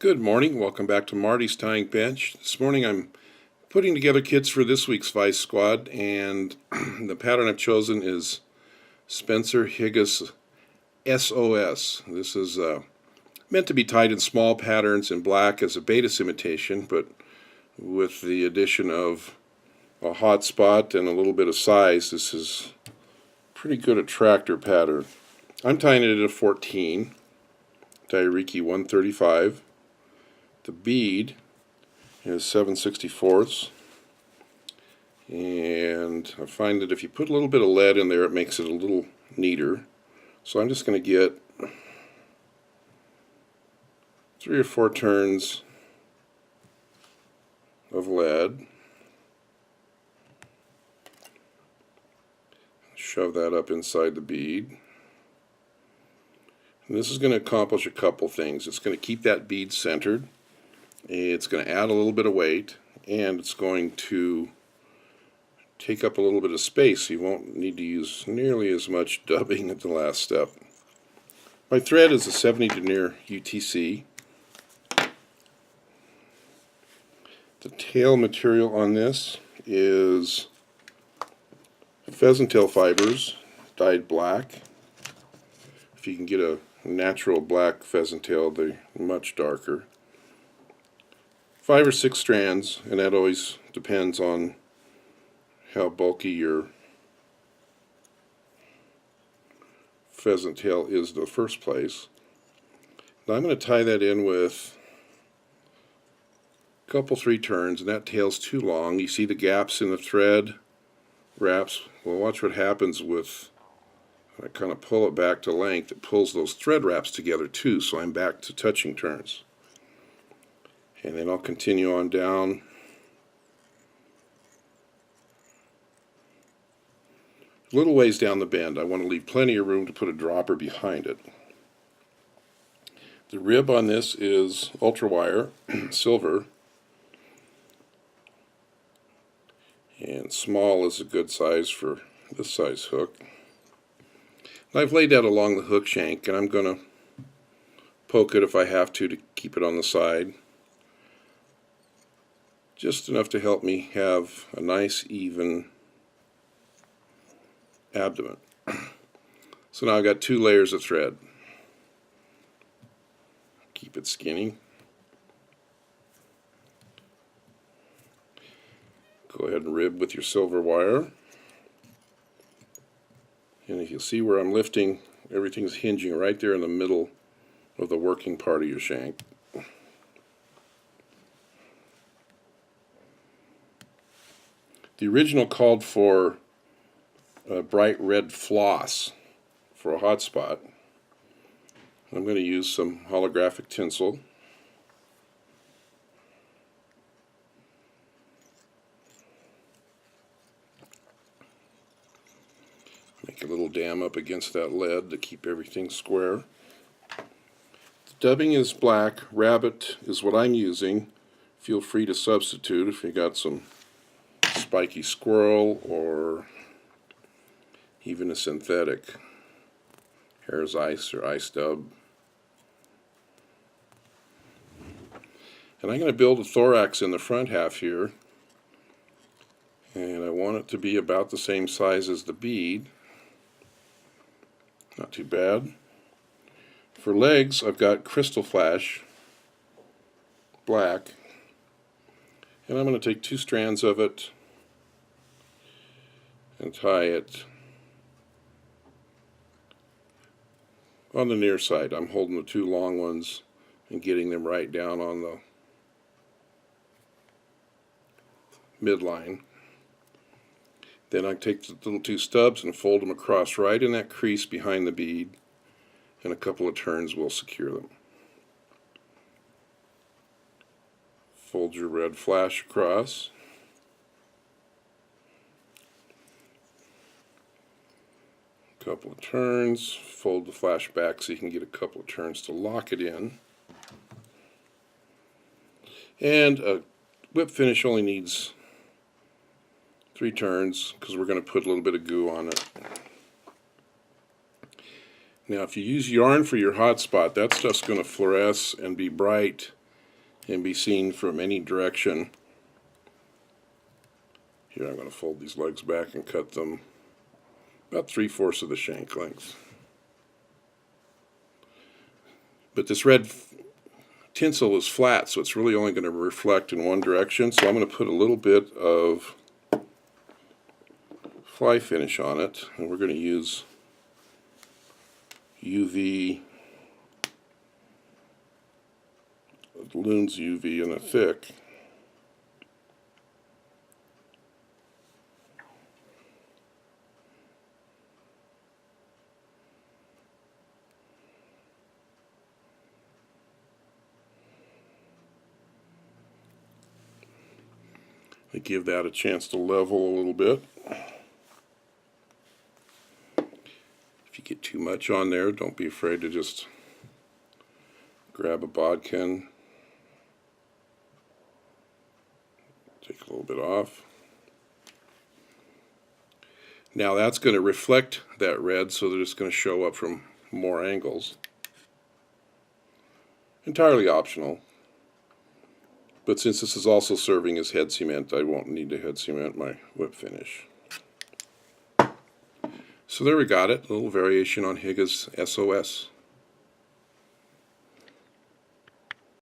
Good morning. Welcome back to Marty's Tying Bench. This morning I'm putting together kits for this week's Vice Squad, and the pattern I've chosen is Spencer Higa's SOS. This is meant to be tied in small patterns in black as a Bead imitation, but with the addition of a hot spot and a little bit of size, this is pretty good attractor pattern. I'm tying it at a 14, Dai Riki 135. The bead is 7/64, and I find that if you put a little bit of lead in there, it makes it a little neater. So I'm just going to get 3 or 4 turns of lead, shove that up inside the bead. And this is going to accomplish a couple things. It's going to keep that bead centered. It's going to add a little bit of weight, and it's going to take up a little bit of space, so you won't need to use nearly as much dubbing at the last step. My thread is a 70 denier UTC. The tail material on this is pheasant tail fibers dyed black. If you can get a natural black pheasant tail, they're much darker. 5 or 6 strands, and that always depends on how bulky your pheasant tail is in the first place. Now I'm going to tie that in with a couple 3 turns, and that tail's too long. You see the gaps in the thread wraps. Well, watch what happens with, I kind of pull it back to length, it pulls those thread wraps together too, so I'm back to touching turns. And then I'll continue on down a little ways down the bend. I want to leave plenty of room to put a dropper behind it. The rib on this is ultra wire, silver, and small is a good size for this size hook. And I've laid that along the hook shank, and I'm going to poke it if I have to keep it on the side. Just enough to help me have a nice even abdomen. So now I've got 2 layers of thread. Keep it skinny. Go ahead and rib with your silver wire. And if you see where I'm lifting, everything's hinging right there in the middle of the working part of your shank. The original called for a bright red floss for a hot spot. I'm going to use some holographic tinsel. Make a little dam up against that lead to keep everything square. The dubbing is black. Rabbit is what I'm using. Feel free to substitute if you got some spiky squirrel or even a synthetic hare's ice or ice dub. And I'm going to build a thorax in the front half here, and I want it to be about the same size as the bead. Not too bad. For legs, I've got Krystal Flash black, and I'm going to take 2 strands of it and tie it on the near side. I'm holding the 2 long ones and getting them right down on the midline. Then I take the little 2 stubs and fold them across right in that crease behind the bead, and a couple of turns will secure them. Fold your red flash across. Couple of turns, fold the flash back so you can get a couple of turns to lock it in. And a whip finish only needs 3 turns because we're going to put a little bit of goo on it. Now if you use yarn for your hot spot, that stuff's going to fluoresce and be bright and be seen from any direction. Here I'm going to fold these legs back and cut them about 3/4 of the shank length. But this red tinsel is flat, so it's really only going to reflect in one direction, so I'm going to put a little bit of fly finish on it, and we're going to use UV, Loon's UV in a thick. I give that a chance to level a little bit. If you get too much on there, don't be afraid to just grab a bodkin, take a little bit off. Now that's going to reflect that red, so that it's going to show up from more angles. Entirely optional. But since this is also serving as head cement, I won't need to head cement my whip finish. So there we got it, a little variation on Higa's SOS.